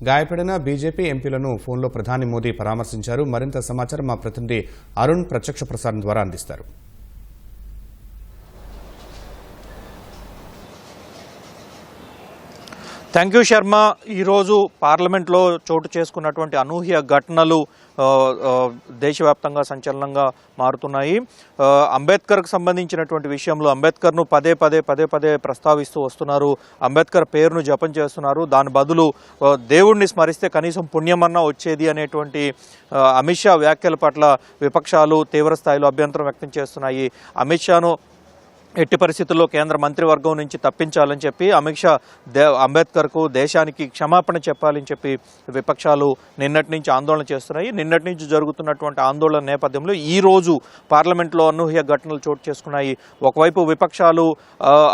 గాయపడిన బీజేపీ ఎంపీలను ఫోన్లో ప్రధాని మోదీ పరామర్శించారు. మరింత సమాచారం మా ప్రతినిధి అరుణ్ ప్రత్యక్ష ప్రసారం ద్వారా అందిస్తారు. Thank you Sharma. ఈరోజు పార్లమెంట్లో చోటు చేసుకున్నటువంటి అనూహ్య ఘటనలు దేశవ్యాప్తంగా సంచలనంగా మారుతున్నాయి. అంబేద్కర్కు సంబంధించినటువంటి విషయంలో అంబేద్కర్ను పదే పదే ప్రస్తావిస్తూ వస్తున్నారు. అంబేద్కర్ పేరును జపం చేస్తున్నారు. దాని బదులు దేవుడిని స్మరిస్తే కనీసం పుణ్యమన్నా వచ్చేది అనేటువంటి అమిత్ షా వ్యాఖ్యల పట్ల విపక్షాలు తీవ్ర స్థాయిలో అభ్యంతరం వ్యక్తం చేస్తున్నాయి. అమిత్ షాను ఎట్టి పరిస్థితుల్లో కేంద్ర మంత్రివర్గం నుంచి తప్పించాలని చెప్పి అమిత్ షా అంబేద్కర్కు దేశానికి క్షమాపణ చెప్పాలని చెప్పి విపక్షాలు నిన్నటి నుంచి ఆందోళన చేస్తున్నాయి. నిన్నటి నుంచి జరుగుతున్నటువంటి ఆందోళన నేపథ్యంలో ఈరోజు పార్లమెంట్లో అనూహ్య ఘటనలు చోటు చేసుకున్నాయి. ఒకవైపు విపక్షాలు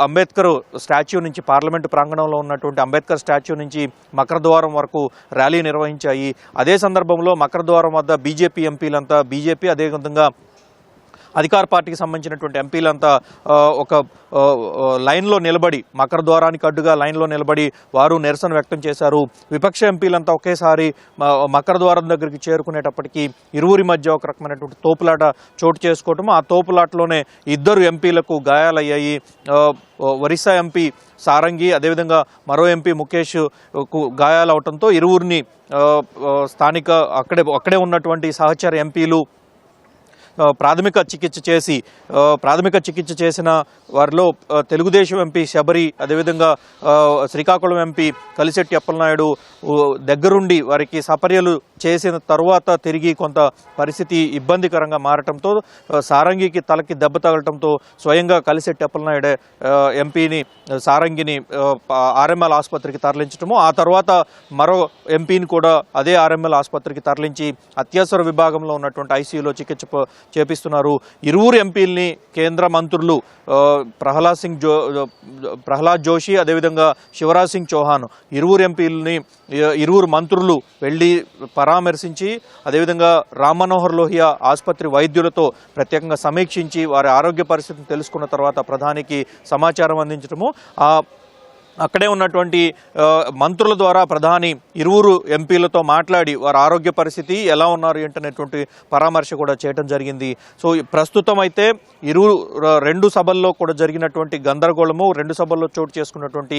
అంబేద్కర్ స్టాచ్యూ నుంచి పార్లమెంటు ప్రాంగణంలో ఉన్నటువంటి అంబేద్కర్ స్టాచ్యూ నుంచి మకరద్వారం వరకు ర్యాలీ నిర్వహించాయి. అదే సందర్భంలో మకరద్వారం వద్ద బీజేపీ ఎంపీలంతా అదేవిధంగా అధికార పార్టీకి సంబంధించినటువంటి ఎంపీలంతా ఒక లైన్లో నిలబడి మకరద్వారానికి అడ్డుగా లైన్లో నిలబడి వారు నిరసన వ్యక్తం చేశారు. విపక్ష ఎంపీలంతా ఒకేసారి మకరద్వారం దగ్గరికి చేరుకునేటప్పటికీ ఇరువురి మధ్య ఒక రకమైనటువంటి తోపులాట చోటు చేసుకోవటం, ఆ తోపులాటలోనే ఇద్దరు ఎంపీలకు గాయాలయ్యాయి. ఒరిస్సా ఎంపీ సారంగి, అదేవిధంగా మరో ఎంపీ ముఖేష్కు గాయాలవటంతో ఇరువురిని స్థానిక అక్కడే ఉన్నటువంటి సహచర ఎంపీలు ప్రాథమిక చికిత్స చేసిన వారిలో తెలుగుదేశం ఎంపీ శబరి, అదేవిధంగా శ్రీకాకుళం ఎంపీ కలిశెట్టి అప్పలనాయుడు దగ్గరుండి వారికి సపర్యలు చేసిన తరువాత తిరిగి కొంత పరిస్థితి ఇబ్బందికరంగా మారటంతో సారంగికి తలకి దెబ్బ తగలటంతో స్వయంగా కలిశెట్టి అప్పలనాయుడే సారంగిని ఆర్ఎంఎల్ ఆసుపత్రికి తరలించడము, ఆ తర్వాత మరో ఎంపీని కూడా అదే ఆర్ఎంఎల్ ఆసుపత్రికి తరలించి అత్యవసర విభాగంలో ఉన్నటువంటి ఐసీయూలో చికిత్స చేపిస్తున్నారు. ఇరువురు ఎంపీల్ని కేంద్ర మంత్రులు ప్రహ్లాద్ జోషి, అదేవిధంగా శివరాజ్ సింగ్ చౌహాన్ ఇరువురు మంత్రులు వెళ్ళి పరామర్శించి, అదేవిధంగా రామ్ మనోహర్ లోహియా ఆసుపత్రి వైద్యులతో ప్రత్యేకంగా సమీక్షించి వారి ఆరోగ్య పరిస్థితిని తెలుసుకున్న తర్వాత ప్రధానికి సమాచారం అందించడము, అక్కడే ఉన్నటువంటి మంత్రుల ద్వారా ప్రధాని ఇరువురు ఎంపీలతో మాట్లాడి వారి ఆరోగ్య పరిస్థితి ఎలా ఉన్నారు ఏంటనేటువంటి పరామర్శ కూడా చేయడం జరిగింది. సో ప్రస్తుతం అయితే రెండు సభల్లో కూడా జరిగినటువంటి గందరగోళము, రెండు సభల్లో చోటు చేసుకున్నటువంటి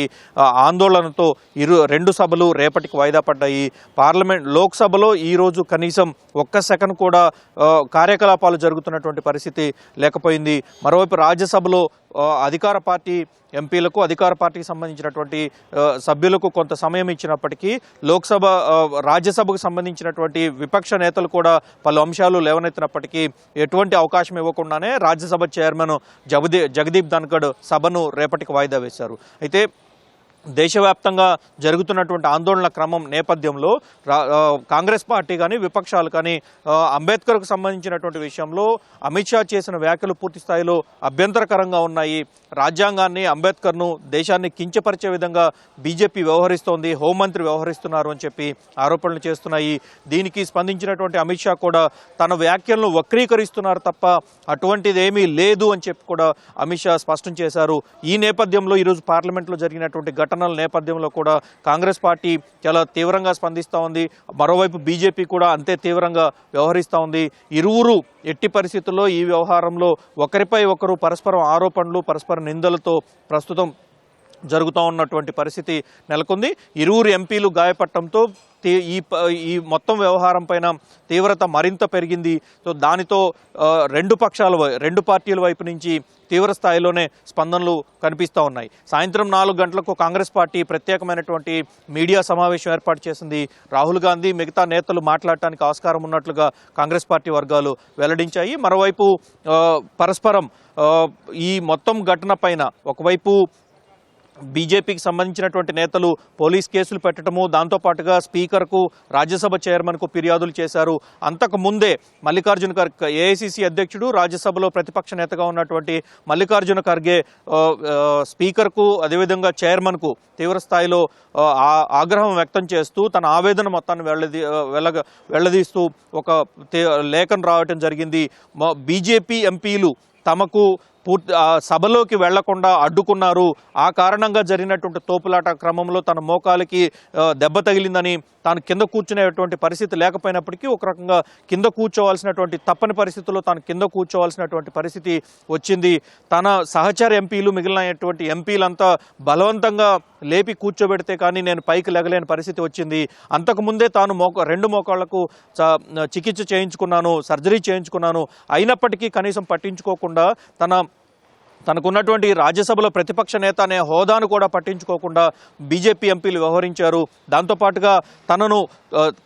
ఆందోళనతో రెండు సభలు రేపటికి వాయిదా పడ్డాయి. లోక్సభలో ఈరోజు కనీసం ఒక్క సెకండ్ కూడా కార్యకలాపాలు జరుగుతున్నటువంటి పరిస్థితి లేకపోయింది. మరోవైపు రాజ్యసభలో అధికార పార్టీ ఎంపీలకు, అధికార పార్టీకి సంబంధించినటువంటి సభ్యులకు కొంత సమయం ఇచ్చినప్పటికీ రాజ్యసభకు సంబంధించినటువంటి విపక్ష నేతలు కూడా పలు అంశాలు లేవనెత్తినప్పటికీ ఎటువంటి అవకాశం ఇవ్వకుండానే రాజ్యసభ చైర్మన్ జగదీప్ ధన్ఖడ్ సభను రేపటికి వాయిదా వేశారు. అయితే దేశవ్యాప్తంగా జరుగుతున్నటువంటి ఆందోళన క్రమం నేపథ్యంలో కాంగ్రెస్ పార్టీ కానీ విపక్షాలు కానీ అంబేద్కర్కు సంబంధించినటువంటి విషయంలో అమిత్ షా చేసిన వ్యాఖ్యలు పూర్తి స్థాయిలో అభ్యంతరకరంగా ఉన్నాయి. రాజ్యాంగాన్ని, అంబేద్కర్ను, దేశాన్ని కించపరిచే విధంగా బీజేపీ వ్యవహరిస్తోంది, హోంమంత్రి వ్యవహరిస్తున్నారు అని చెప్పి ఆరోపణలు చేస్తున్నాయి. దీనికి స్పందించినటువంటి అమిత్ షా కూడా తన వ్యాఖ్యలను వక్రీకరిస్తున్నారు తప్ప అటువంటిది ఏమీ లేదు అని చెప్పి కూడా అమిత్ షా స్పష్టం చేశారు. ఈ నేపథ్యంలో ఈరోజు పార్లమెంట్లో జరిగినటువంటి ఘటనల నేపథ్యంలో కూడా కాంగ్రెస్ పార్టీ చాలా తీవ్రంగా స్పందిస్తూ ఉంది. మరోవైపు బీజేపీ కూడా అంతే తీవ్రంగా వ్యవహరిస్తూ ఉంది. ఇరువురు ఎట్టి పరిస్థితుల్లో ఈ వ్యవహారంలో ఒకరిపై ఒకరు పరస్పరం ఆరోపణలు, పరస్పర నిందలతో ప్రస్తుతం జరుగుతూ ఉన్నటువంటి పరిస్థితి నెలకొంది. ఇరువురు ఎంపీలు గాయపడటంతో ఈ మొత్తం వ్యవహారం పైన తీవ్రత మరింత పెరిగింది. సో దానితో రెండు పార్టీల వైపు నుంచి తీవ్ర స్థాయిలోనే స్పందనలు కనిపిస్తూ ఉన్నాయి. సాయంత్రం 4 గంటలకు కాంగ్రెస్ పార్టీ ప్రత్యేకమైనటువంటి మీడియా సమావేశం ఏర్పాటు చేసింది. రాహుల్ గాంధీ మిగతా నేతలు మాట్లాడటానికి ఆస్కారం ఉన్నట్లుగా కాంగ్రెస్ పార్టీ వర్గాలు వెల్లడించాయి. మరోవైపు పరస్పరం ఈ మొత్తం ఘటన పైన ఒకవైపు బీజేపీకి సంబంధించినటువంటి నేతలు పోలీస్ కేసులు పెట్టడము, దాంతోపాటుగా స్పీకర్కు, రాజ్యసభ చైర్మన్కు ఫిర్యాదులు చేశారు. అంతకుముందే మల్లికార్జున ఖర్గే, ఏఐసీసీ అధ్యక్షుడు, రాజ్యసభలో ప్రతిపక్ష నేతగా ఉన్నటువంటి మల్లికార్జున ఖర్గే స్పీకర్కు, అదేవిధంగా చైర్మన్కు తీవ్ర స్థాయిలో ఆగ్రహం వ్యక్తం చేస్తూ తన ఆవేదన మొత్తాన్ని వెళ్లదీస్తూ ఒక లేఖను రావటం జరిగింది. బీజేపీ ఎంపీలు తమకు సభలోకి వెళ్లకుండా అడ్డుకున్నారు. ఆ కారణంగా జరిగినటువంటి తోపులాట క్రమంలో తన మోకాలికి దెబ్బ తగిలిందని, తాను కింద కూర్చునేటువంటి పరిస్థితి లేకపోయినప్పటికీ ఒక రకంగా కింద కూర్చోవాల్సినటువంటి తప్పని పరిస్థితుల్లో తాను కింద కూర్చోవాల్సినటువంటి పరిస్థితి వచ్చింది. తన సహచర ఎంపీలు, మిగిలినటువంటి ఎంపీలంతా బలవంతంగా లేపి కూర్చోబెడితే కానీ నేను పైకి లెగలేని పరిస్థితి వచ్చింది. అంతకుముందే తాను రెండు మోకాళ్లకు చికిత్స చేయించుకున్నాను, సర్జరీ చేయించుకున్నాను. అయినప్పటికీ కనీసం పట్టించుకోకుండా తనకున్నటువంటి రాజ్యసభలో ప్రతిపక్ష నేత అనే హోదాను కూడా పట్టించుకోకుండా బీజేపీ ఎంపీలు వ్యవహరించారు. దాంతోపాటుగా తనను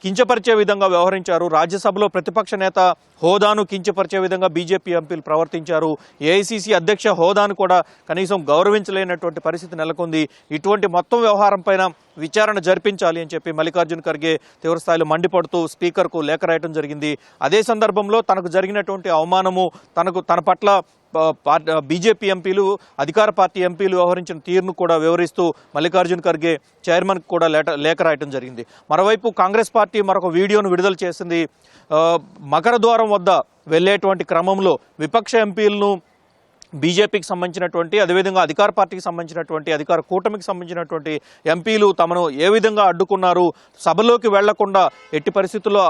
కించపరిచే విధంగా వ్యవహరించారు. రాజ్యసభలో ప్రతిపక్ష నేత హోదాను కించపరిచే విధంగా బీజేపీ ఎంపీలు ప్రవర్తించారు. ఏఐసీసీ అధ్యక్ష హోదాను కూడా కనీసం గౌరవించలేనటువంటి పరిస్థితి నెలకొంది. ఇటువంటి మొత్తం వ్యవహారం పైన విచారణ జరిపించాలి అని చెప్పి మల్లికార్జున్ ఖర్గే తీవ్రస్థాయిలో మండిపడుతూ స్పీకర్కు లేఖ రాయడం జరిగింది. అదే సందర్భంలో తనకు జరిగినటువంటి అవమానము, తన పట్ల బీజేపీ ఎంపీలు, అధికార పార్టీ ఎంపీలు వ్యవహరించిన తీరును కూడా వివరిస్తూ మల్లికార్జున్ ఖర్గే చైర్మన్కి కూడా లేఖ రాయడం జరిగింది. మరోవైపు కాంగ్రెస్ పార్టీ మరొక వీడియోను విడుదల చేసింది. మకర ద్వారం వద్ద వెళ్ళేటువంటి క్రమంలో విపక్ష ఎంపీలను బీజేపీకి సంబంధించినటువంటి, అదేవిధంగా అధికార పార్టీకి సంబంధించినటువంటి, అధికార కూటమికి సంబంధించినటువంటి ఎంపీలు తమను ఏ విధంగా అడ్డుకున్నారు, సభలోకి వెళ్లకుండా ఎట్టి పరిస్థితుల్లో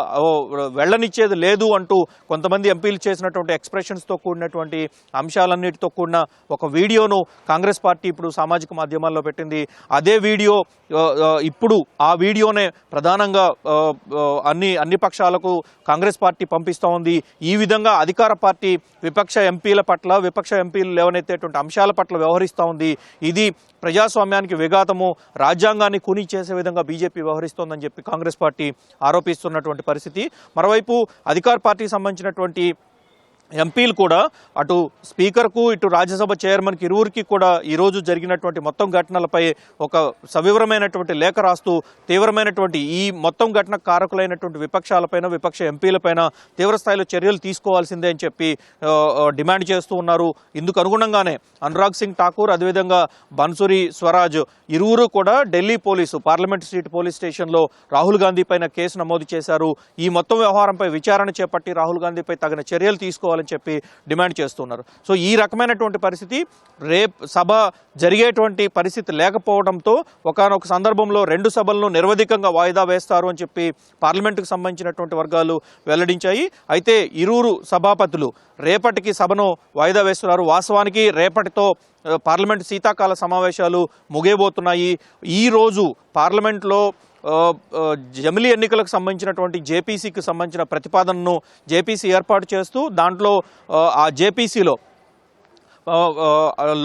వెళ్లనిచ్చేది లేదు అంటూ కొంతమంది ఎంపీలు చేసినటువంటి ఎక్స్ప్రెషన్స్తో కూడినటువంటి అంశాలన్నిటితో కూడిన ఒక వీడియోను కాంగ్రెస్ పార్టీ ఇప్పుడు సామాజిక మాధ్యమాల్లో పెట్టింది. అదే వీడియో ఇప్పుడు ఆ వీడియోనే ప్రధానంగా అన్ని పక్షాలకు కాంగ్రెస్ పార్టీ పంపిస్తూ ఉంది. ఈ విధంగా అధికార పార్టీ విపక్ష ఎంపీల పట్ల, విపక్ష ఎంపీలు లేవనెత్తేటువంటి అంశాల పట్ల వ్యవహరిస్తూ ఉంది. ఇది ప్రజాస్వామ్యానికి విఘాతము, రాజ్యాంగాన్ని కూని చేసే విధంగా బీజేపీ వ్యవహరిస్తోందని చెప్పి కాంగ్రెస్ పార్టీ ఆరోపిస్తున్నటువంటి పరిస్థితి. మరోవైపు అధికార పార్టీకి సంబంధించినటువంటి ఎంపీలు కూడా అటు స్పీకర్కు, ఇటు రాజ్యసభ చైర్మన్కి ఇరువురికి కూడా ఈరోజు జరిగినటువంటి మొత్తం ఘటనలపై ఒక సవివరమైనటువంటి లేఖ రాస్తూ తీవ్రమైనటువంటి ఈ మొత్తం ఘటన కారకులైనటువంటి విపక్షాలపైన, విపక్ష ఎంపీలపైన తీవ్రస్థాయిలో చర్యలు తీసుకోవాల్సిందే అని చెప్పి డిమాండ్ చేస్తూ ఉన్నారు. ఇందుకు అనుగుణంగానే అనురాగ్ సింగ్ ఠాకూర్, అదేవిధంగా బన్సురి స్వరాజ్ ఇరువురు కూడా Delhi police parliament street police స్టేషన్లో రాహుల్ గాంధీ పైన కేసు నమోదు చేశారు. ఈ మొత్తం వ్యవహారంపై విచారణ చేపట్టి రాహుల్ గాంధీపై తగిన చర్యలు తీసుకోవాలని చెప్పి డిమాండ్ చేస్తున్నారు. సో ఈ రకమైనటువంటి పరిస్థితి, సభ జరిగేటువంటి పరిస్థితి లేకపోవడంతో ఒకానొక సందర్భంలో 2 సభలను నిరవధికంగా వాయిదా వేస్తారు అని చెప్పి పార్లమెంటుకు సంబంధించినటువంటి వర్గాలు వెల్లడించాయి. అయితే ఇరువురు సభాపతులు రేపటికి సభను వాయిదా వేస్తున్నారు. వాస్తవానికి రేపటితో పార్లమెంటు శీతాకాల సమావేశాలు ముగియబోతున్నాయి. ఈరోజు పార్లమెంట్లో జమిలీ ఎన్నికలకు సంబంధించినటువంటి జేపీసీకి సంబంధించిన ప్రతిపాదనను జేపీసీ ఏర్పాటు చేస్తూ దాంట్లో ఆ జేపీసీలో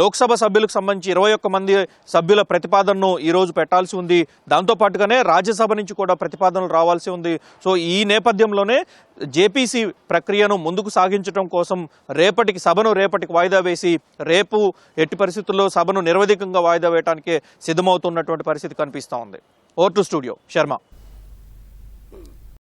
లోక్సభ సభ్యులకు సంబంధించి 21 మంది సభ్యుల ప్రతిపాదనను ఈరోజు పెట్టాల్సి ఉంది. దాంతోపాటుగానే రాజ్యసభ నుంచి కూడా ప్రతిపాదనలు రావాల్సి ఉంది. సో ఈ నేపథ్యంలోనే జేపీసీ ప్రక్రియను ముందుకు సాగించడం కోసం సభను రేపటికి వాయిదా వేసి రేపు ఎట్టి పరిస్థితుల్లో సభను నిరవధికంగా వాయిదా వేయడానికి సిద్ధమవుతున్నటువంటి పరిస్థితి కనిపిస్తూ ఉంది. Over to studio, Sharma.